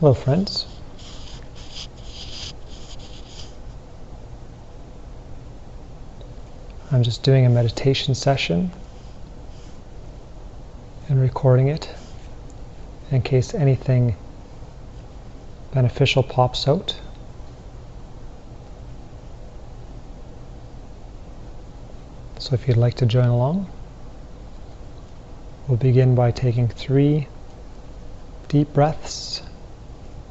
Hello, friends. I'm just doing a meditation session and recording it in case anything beneficial pops out. So if you'd like to join along, we'll begin by taking 3 deep breaths.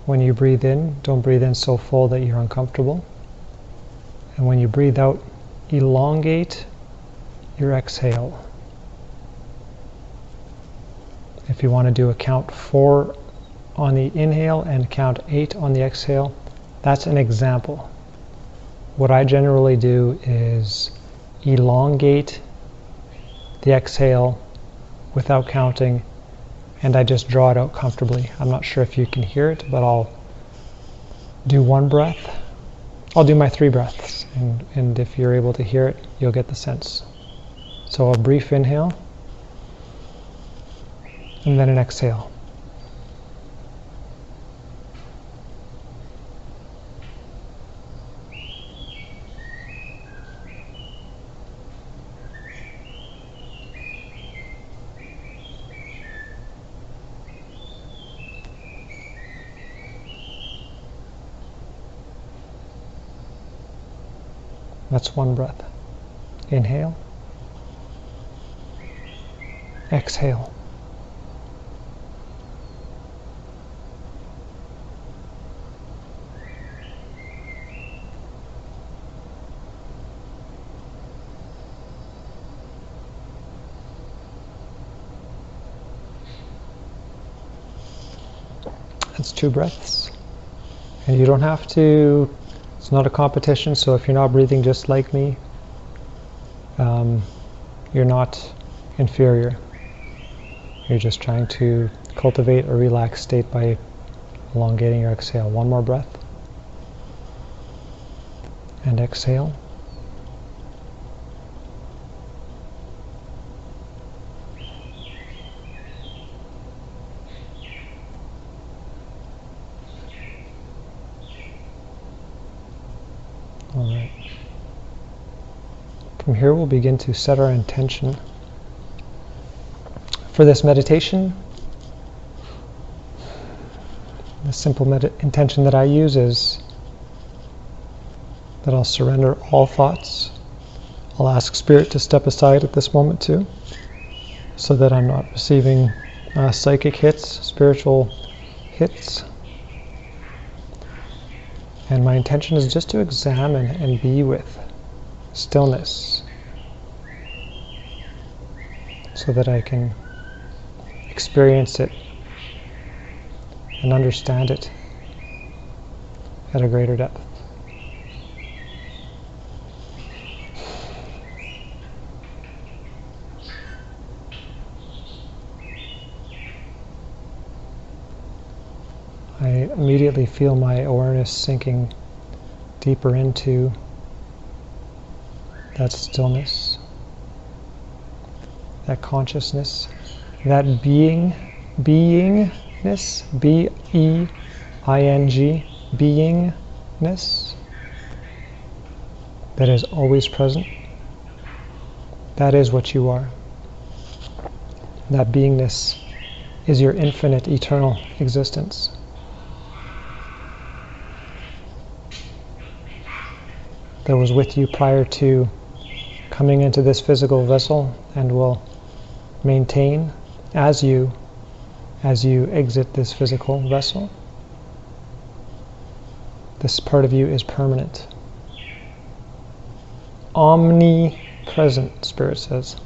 When you breathe in, don't breathe in so full that you're uncomfortable. And when you breathe out, elongate your exhale. If you want to do a count 4 on the inhale and count 8 on the exhale, that's an example. What I generally do is elongate the exhale without counting, and I just draw it out comfortably. I'm not sure if you can hear it, but I'll do 1 breath. I'll do my 3 breaths, and if you're able to hear it, you'll get the sense. So a brief inhale, and then an exhale. That's 1 breath. Inhale. Exhale. That's 2 breaths. And you don't have to. It's not a competition, so if you're not breathing just like me, you're not inferior. You're just trying to cultivate a relaxed state by elongating your exhale. 1 more breath. And exhale. All right. From here, we'll begin to set our intention for this meditation. The simple intention that I use is that I'll surrender all thoughts. I'll ask Spirit to step aside at this moment too, so that I'm not receiving psychic hits, spiritual hits. And my intention is just to examine and be with stillness, so that I can experience it and understand it at a greater depth. I immediately feel my awareness sinking deeper into that stillness, that consciousness, that beingness, B-E-I-N-G, beingness that is always present. That is what you are. That beingness is your infinite, eternal existence. That was with you prior to coming into this physical vessel and will maintain as you exit this physical vessel. This part of you is permanent. Omnipresent, Spirit says.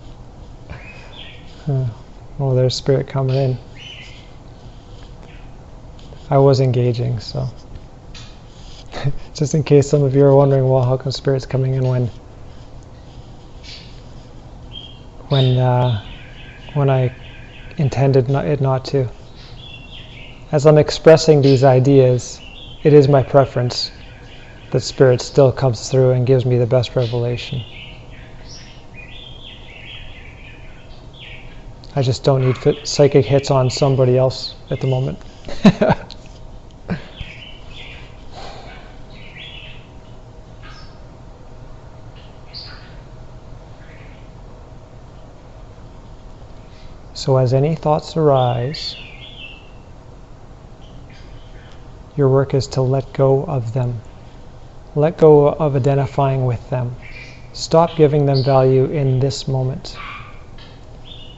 Oh, there's Spirit coming in. I was engaging, so. Just in case some of you are wondering, well, how come Spirit's coming in when I intended it not to? As I'm expressing these ideas, it is my preference that Spirit still comes through and gives me the best revelation. I just don't need psychic hits on somebody else at the moment. So as any thoughts arise, your work is to let go of them. Let go of identifying with them. Stop giving them value in this moment.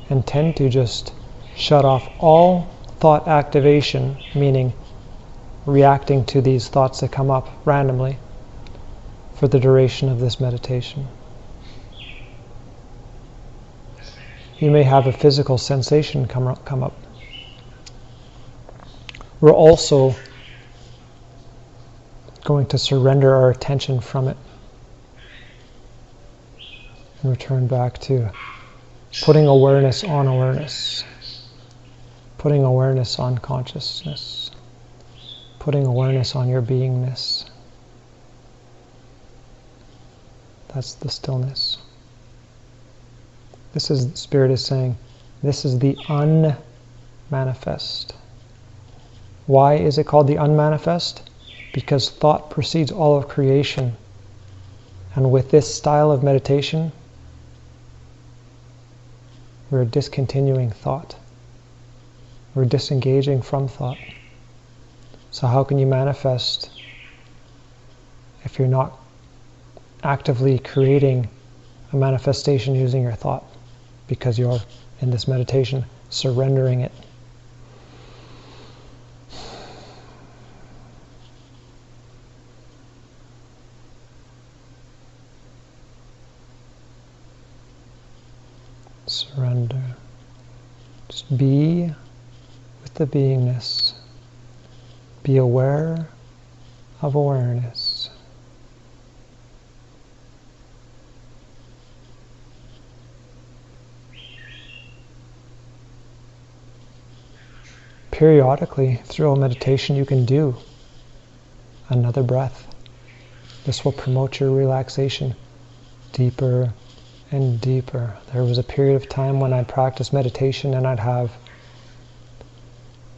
And tend to just shut off all thought activation, meaning reacting to these thoughts that come up randomly, for the duration of this meditation. You may have a physical sensation come up. We're also going to surrender our attention from it and return back to putting awareness on awareness, putting awareness on consciousness, putting awareness on your beingness. That's the stillness. This is, Spirit is saying, this is the unmanifest. Why is it called the unmanifest? Because thought precedes all of creation. And with this style of meditation, we're discontinuing thought. We're disengaging from thought. So how can you manifest if you're not actively creating a manifestation using your thought? Because you're, in this meditation, surrendering it. Surrender. Just be with the beingness. Be aware of awareness. Periodically, through a meditation, you can do another breath. This will promote your relaxation deeper and deeper. There was a period of time when I'd practice meditation and I'd have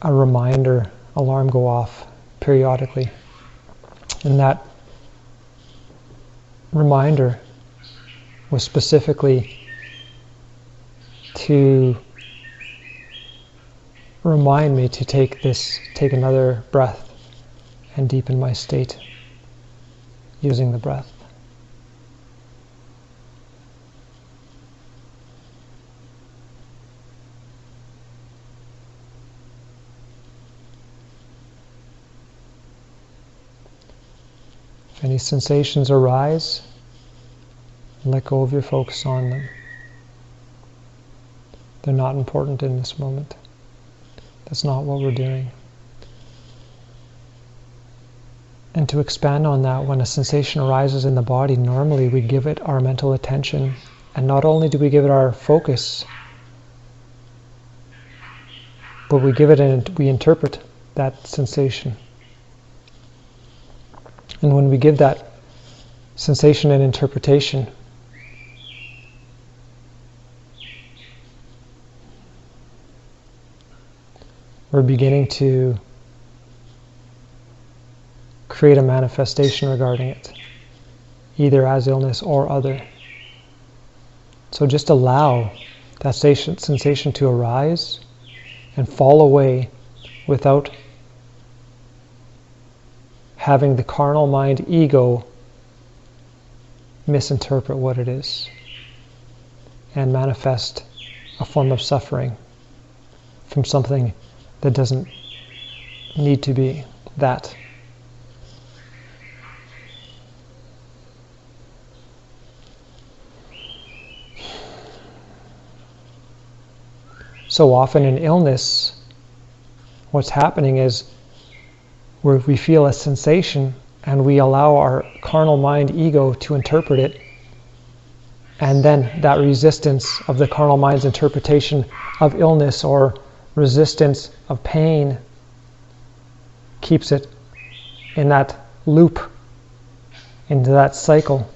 a reminder alarm go off periodically. And that reminder was specifically to remind me to take another breath and deepen my state using the breath. If any sensations arise, let go of your focus on them. They're not important in this moment. That's not what we're doing. And to expand on that, when a sensation arises in the body, normally we give it our mental attention. And not only do we give it our focus, but we give it and we interpret that sensation. And when we give that sensation an interpretation, we're beginning to create a manifestation regarding it, either as illness or other. So just allow that sensation to arise and fall away without having the carnal mind, ego, misinterpret what it is and manifest a form of suffering from something that doesn't need to be that. So often in illness, what's happening is where we feel a sensation and we allow our carnal mind, ego, to interpret it, and then that resistance of the carnal mind's interpretation of illness or resistance of pain keeps it in that loop, into that cycle.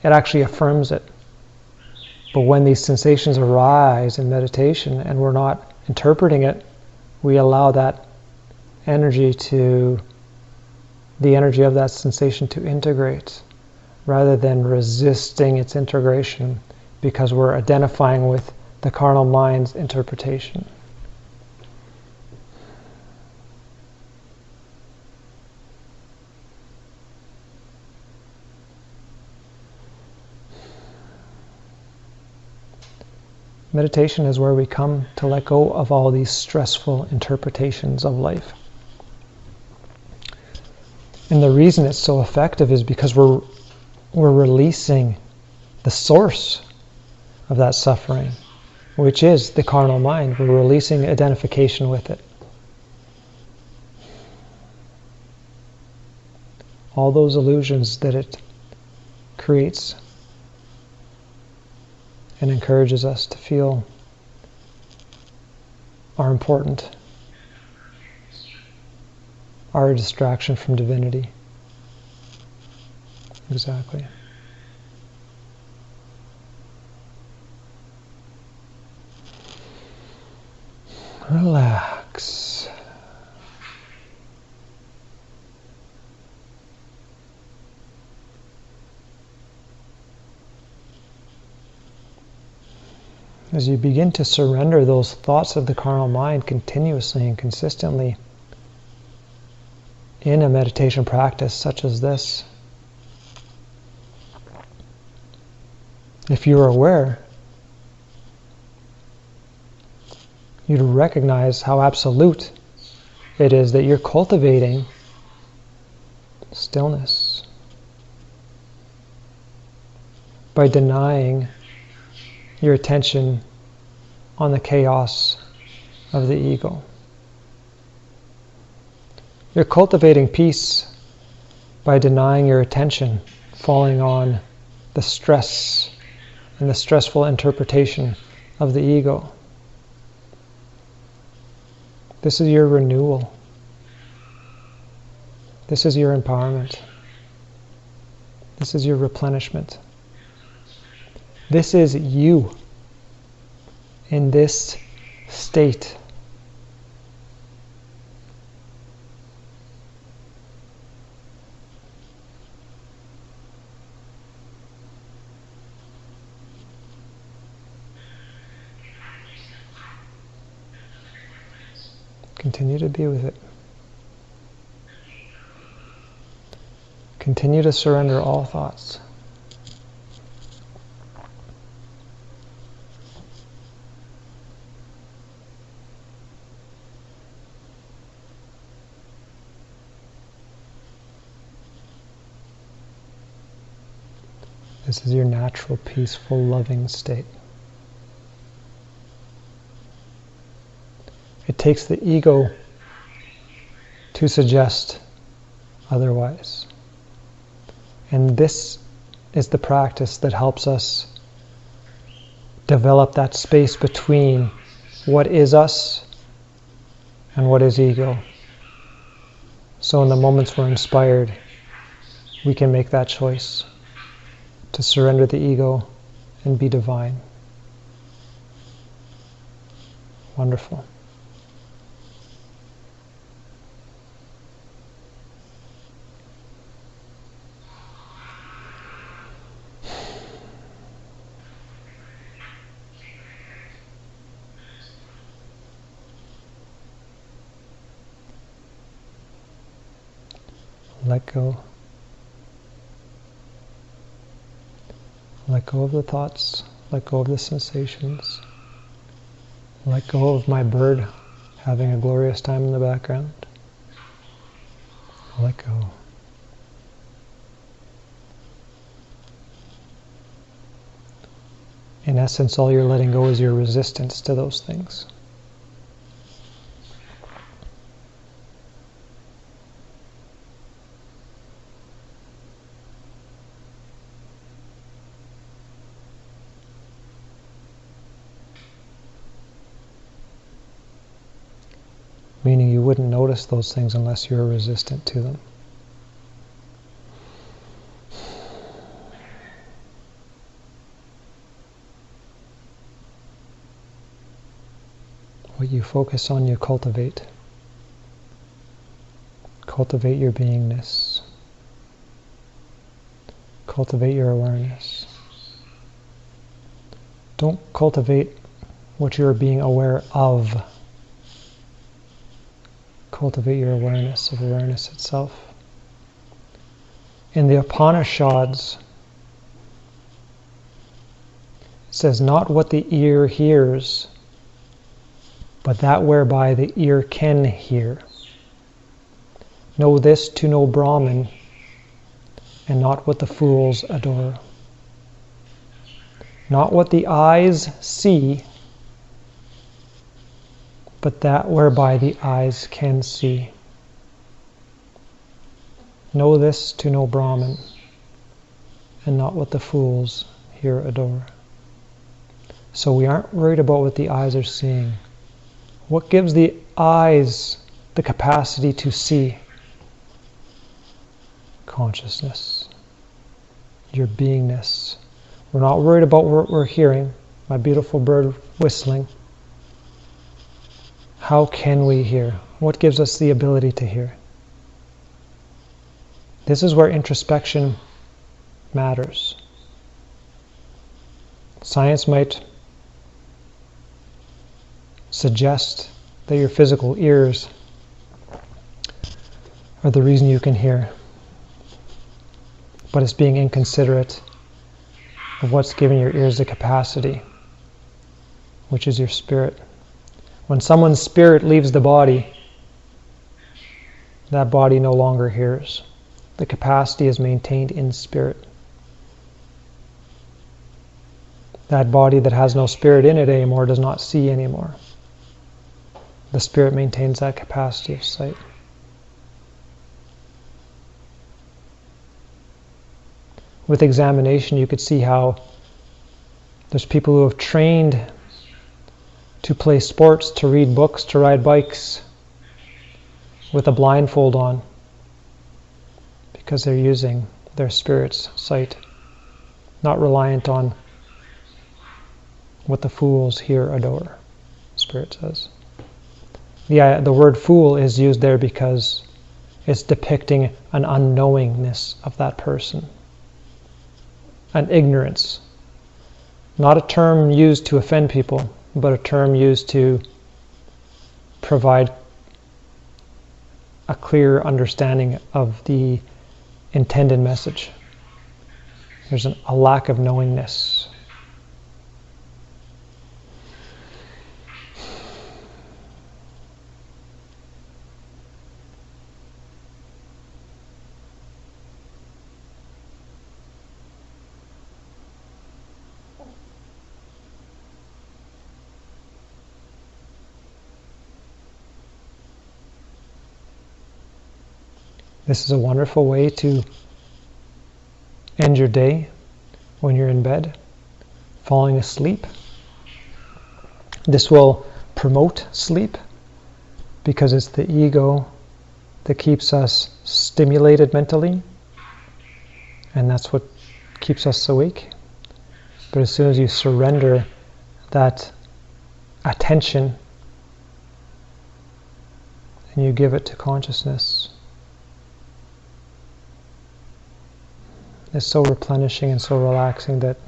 It actually affirms it. But when these sensations arise in meditation and we're not interpreting it, we allow that energy the energy of that sensation to integrate, rather than resisting its integration because we're identifying with the carnal mind's interpretation. Meditation is where we come to let go of all these stressful interpretations of life. And the reason it's so effective is because we're releasing the source of that suffering, which is the carnal mind. We're releasing identification with it. All those illusions that it creates and encourages us to feel are important, are a distraction from divinity. Exactly. Relax. As you begin to surrender those thoughts of the carnal mind continuously and consistently in a meditation practice such as this, if you're aware, you'd recognize how absolute it is that you're cultivating stillness by denying your attention on the chaos of the ego. You're cultivating peace by denying your attention falling on the stress and the stressful interpretation of the ego. This is your renewal. This is your empowerment. This is your replenishment. This is you in this state. Continue to be with it. Continue to surrender all thoughts. This is your natural, peaceful, loving state. It takes the ego to suggest otherwise. And this is the practice that helps us develop that space between what is us and what is ego. So in the moments we're inspired, we can make that choice to surrender the ego and be divine. Wonderful. Let go. Let go of the thoughts. Let go of the sensations. Let go of my bird having a glorious time in the background. Let go. In essence, all you're letting go is your resistance to those things. Meaning you wouldn't notice those things unless you're resistant to them. What you focus on, you cultivate. Cultivate your beingness. Cultivate your awareness. Don't cultivate what you're being aware of. Cultivate your awareness of awareness itself. In the Upanishads, it says, not what the ear hears, but that whereby the ear can hear. Know this to know Brahman, and not what the fools adore. Not what the eyes see, but that whereby the eyes can see. Know this to know Brahman, and not what the fools here adore. So we aren't worried about what the eyes are seeing. What gives the eyes the capacity to see? Consciousness, your beingness. We're not worried about what we're hearing, my beautiful bird whistling. How can we hear? What gives us the ability to hear? This is where introspection matters. Science might suggest that your physical ears are the reason you can hear, but it's being inconsiderate of what's giving your ears the capacity, which is your spirit. When someone's spirit leaves the body, that body no longer hears. The capacity is maintained in spirit. That body that has no spirit in it anymore does not see anymore. The spirit maintains that capacity of sight. With examination, you could see how there's people who have trained to play sports, to read books, to ride bikes with a blindfold on, because they're using their spirit's sight, not reliant on what the fools here adore, Spirit says. The word fool is used there because it's depicting an unknowingness of that person, an ignorance. Not a term used to offend people, but a term used to provide a clear understanding of the intended message. There's a lack of knowingness. This is a wonderful way to end your day when you're in bed, falling asleep. This will promote sleep because it's the ego that keeps us stimulated mentally, and that's what keeps us awake. But as soon as you surrender that attention and you give it to consciousness, it's so replenishing and so relaxing that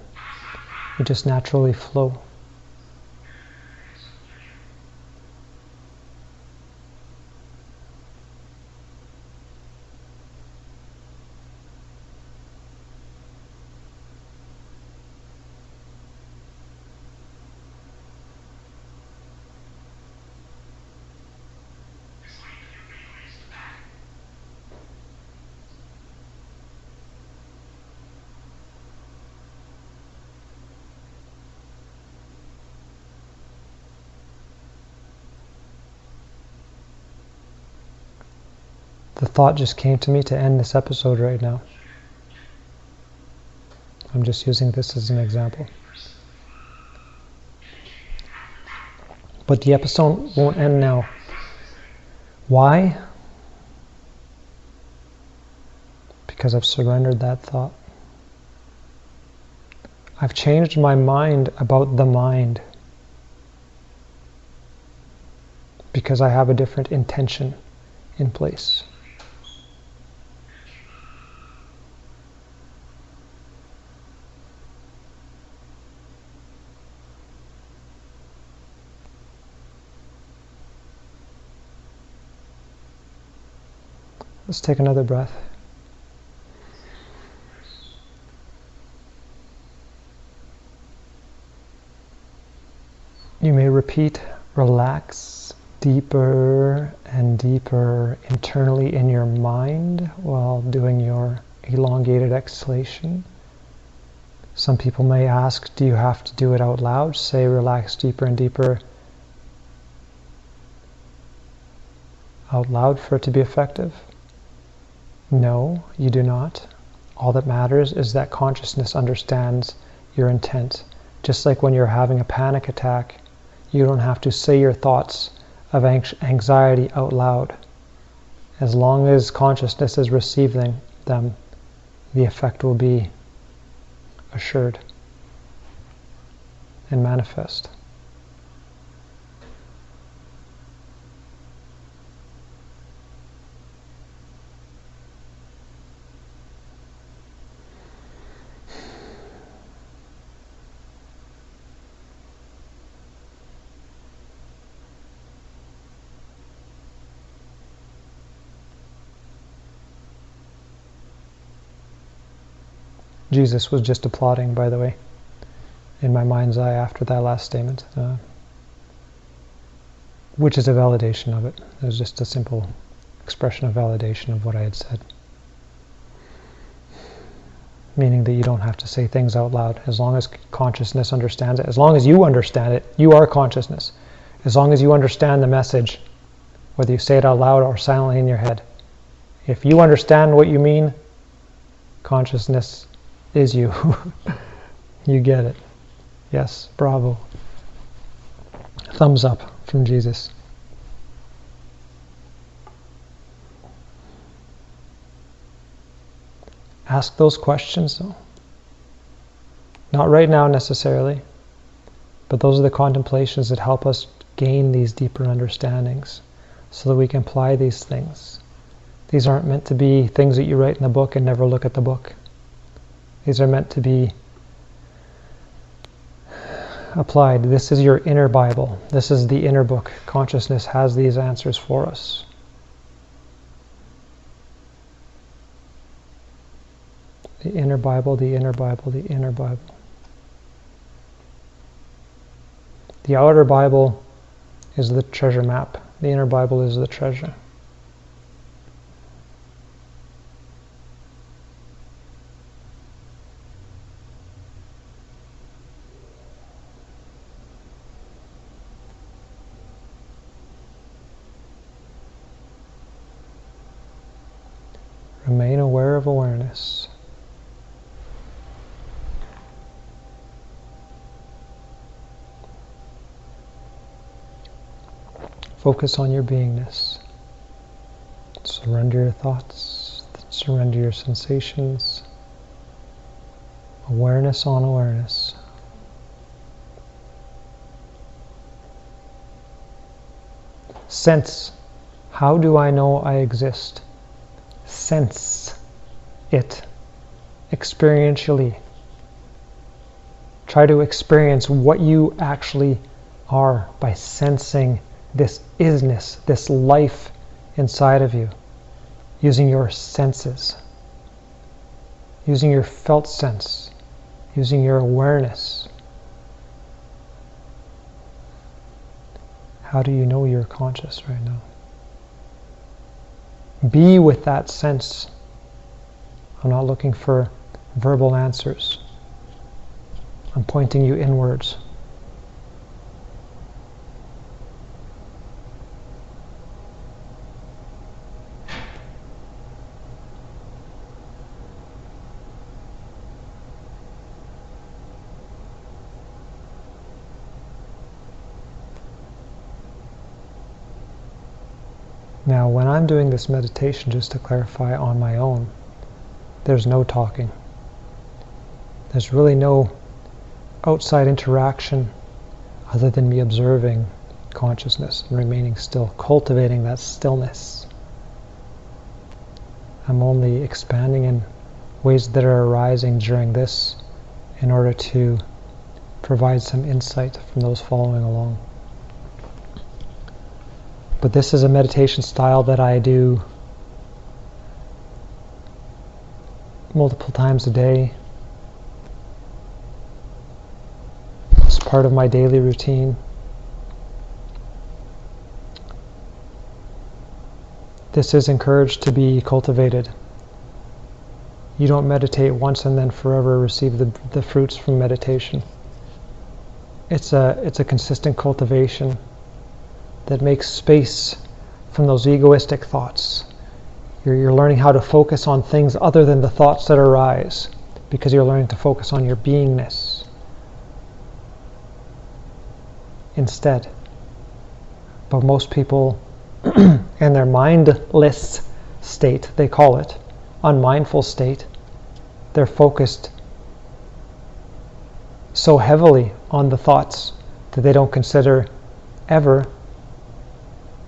you just naturally flow. The thought just came to me to end this episode right now. I'm just using this as an example. But the episode won't end now. Why? Because I've surrendered that thought. I've changed my mind about the mind because I have a different intention in place. Let's take another breath. You may repeat, relax deeper and deeper internally in your mind while doing your elongated exhalation. Some people may ask, do you have to do it out loud? Say relax deeper and deeper out loud for it to be effective. No, you do not. All that matters is that consciousness understands your intent. Just like when you're having a panic attack, you don't have to say your thoughts of anxiety out loud. As long as consciousness is receiving them, the effect will be assured and manifest. Jesus was just applauding, by the way, in my mind's eye after that last statement, which is a validation of it. It was just a simple expression of validation of what I had said. Meaning that you don't have to say things out loud. As long as consciousness understands it, as long as you understand it, you are consciousness. As long as you understand the message, whether you say it out loud or silently in your head. If you understand what you mean, consciousness is you. You get it. Yes, bravo. Thumbs up from Jesus. Ask those questions though. Not right now necessarily, but those are the contemplations that help us gain these deeper understandings so that we can apply these things. These aren't meant to be things that you write in the book and never look at the book. These are meant to be applied. This is your inner Bible. This is the inner book. Consciousness has these answers for us. The inner Bible, the inner Bible, the inner Bible. The outer Bible is the treasure map. The inner Bible is the treasure. Remain aware of awareness. Focus on your beingness. Surrender your thoughts. Surrender your sensations. Awareness on awareness. Sense. How do I know I exist? Sense it experientially. Try to experience what you actually are by sensing this isness, this life inside of you, using your senses, using your felt sense, using your awareness. How do you know you're conscious right now? Be with that sense. I'm not looking for verbal answers. I'm pointing you inwards. Now, when I'm doing this meditation, just to clarify on my own, there's no talking. There's really no outside interaction other than me observing consciousness and remaining still, cultivating that stillness. I'm only expanding in ways that are arising during this in order to provide some insight from those following along. But this is a meditation style that I do multiple times a day. It's part of my daily routine. This is encouraged to be cultivated. You don't meditate once and then forever receive the fruits from meditation. It's a consistent cultivation that makes space from those egoistic thoughts. You're learning how to focus on things other than the thoughts that arise, because you're learning to focus on your beingness instead. But most people in their mindless state, they call it, unmindful state, they're focused so heavily on the thoughts that they don't consider ever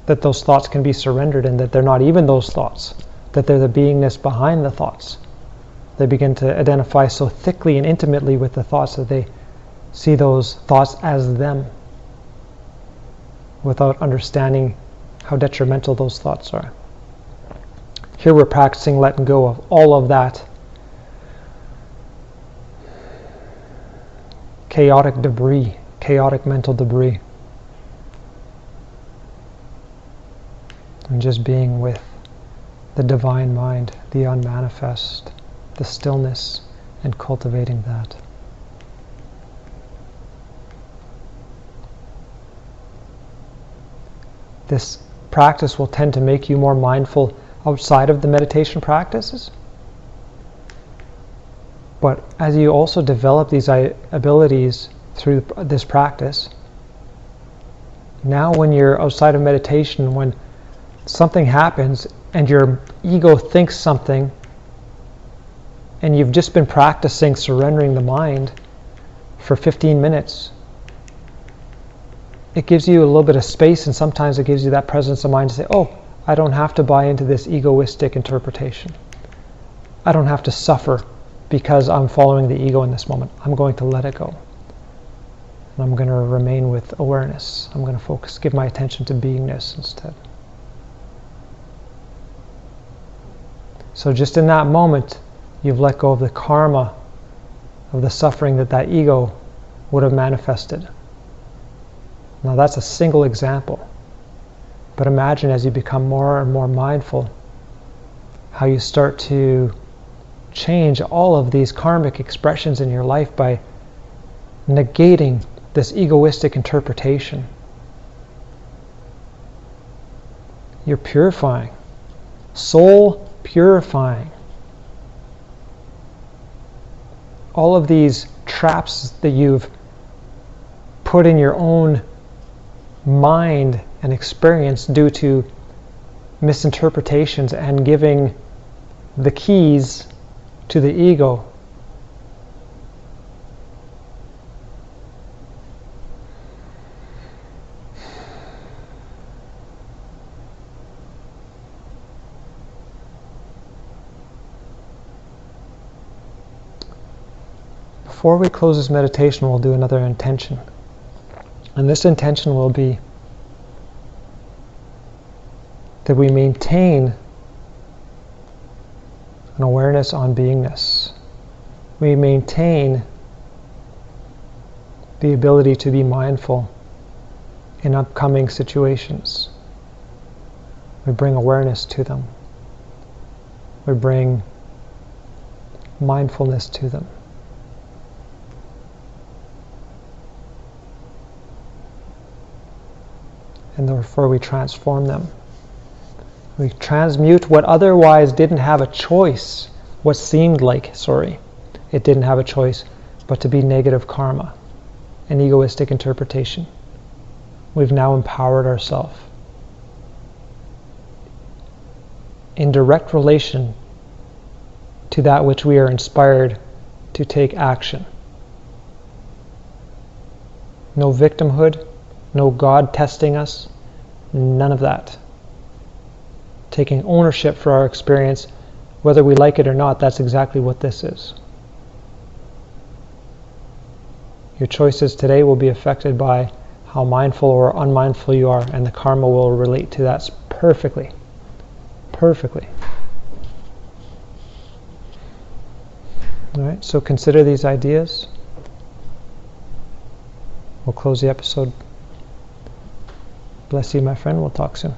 that those thoughts can be surrendered, and that they're not even those thoughts, that they're the beingness behind the thoughts. They begin to identify so thickly and intimately with the thoughts that they see those thoughts as them, without understanding how detrimental those thoughts are. Here we're practicing letting go of all of that chaotic debris, chaotic mental debris, and just being with the divine mind, the unmanifest, the stillness, and cultivating that. This practice will tend to make you more mindful outside of the meditation practices. But as you also develop these abilities through this practice, now when you're outside of meditation, when something happens and your ego thinks something, and you've just been practicing surrendering the mind for 15 minutes, it gives you a little bit of space, and sometimes it gives you that presence of mind to say, oh, I don't have to buy into this egoistic interpretation. I don't have to suffer because I'm following the ego in this moment. I'm going to let it go. And I'm going to remain with awareness. I'm going to focus, give my attention to beingness instead. So just in that moment, you've let go of the karma of the suffering that ego would have manifested. Now that's a single example. But imagine as you become more and more mindful, how you start to change all of these karmic expressions in your life by negating this egoistic interpretation. You're purifying, soul purifying. All of these traps that you've put in your own mind and experience due to misinterpretations and giving the keys to the ego. Before we close this meditation, we'll do another intention. And this intention will be that we maintain an awareness on beingness. We maintain the ability to be mindful in upcoming situations. We bring awareness to them. We bring mindfulness to them. And therefore we transform them. We transmute what otherwise didn't have a choice, what seemed like, it didn't have a choice, but to be negative karma, an egoistic interpretation. We've now empowered ourselves in direct relation to that which we are inspired to take action. No victimhood, no God testing us, none of that. Taking ownership for our experience, whether we like it or not, that's exactly what this is. Your choices today will be affected by how mindful or unmindful you are, and the karma will relate to that perfectly. Perfectly. All right, so consider these ideas. We'll close the episode. Bless you, my friend. We'll talk soon.